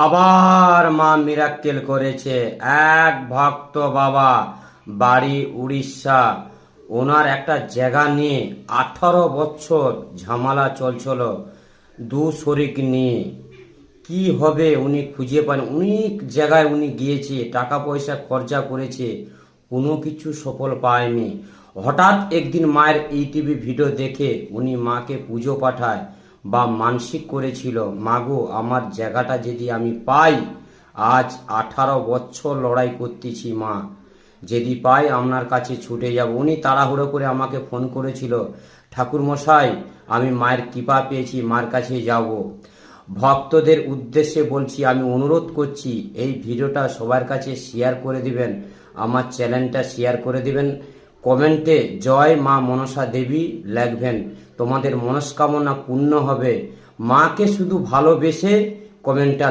আবার মা মিরাক্কেল করেছে। এক ভক্ত বাবা, বাড়ি উড়িষ্যা, ওনার একটা জায়গা নিয়ে 18 বছর ঝামেলা চলছিল দু শরিক নিয়ে। কি হবে উনি খুঁজে পান, অনেক জায়গায় উনি গিয়েছে, টাকা পয়সা খরচা করেছে, কোনো কিছু সফল পায়নি। হঠাৎ একদিন মায়ের ইউটিউবে ভিডিও দেখে উনি মাকে পুজো পাঠায় বা মানসিক করেছিল, মাগো আমার জায়গাটা যদি আমি পাই, আজ 18 বছর লড়াই করতেছি মা, যদি পাই আপনার কাছে ছুটে যাব। উনি তাড়াহুড়ো করে আমাকে ফোন করেছিল, ঠাকুর মশাই আমি মায়ের কৃপা পেয়েছি, মার কাছে যাব। ভক্তদের উদ্দেশ্যে বলছি, আমি অনুরোধ করছি এই ভিডিওটা সবার কাছে শেয়ার করে দিবেন, আমার চ্যানেলটা শেয়ার করে দিবেন, কমেন্টে জয় মা মনসা দেবী লিখবেন, তোমাদের মনস্কামনা পূর্ণ হবে। মাকে শুধু ভালোবেসে কমেন্টটা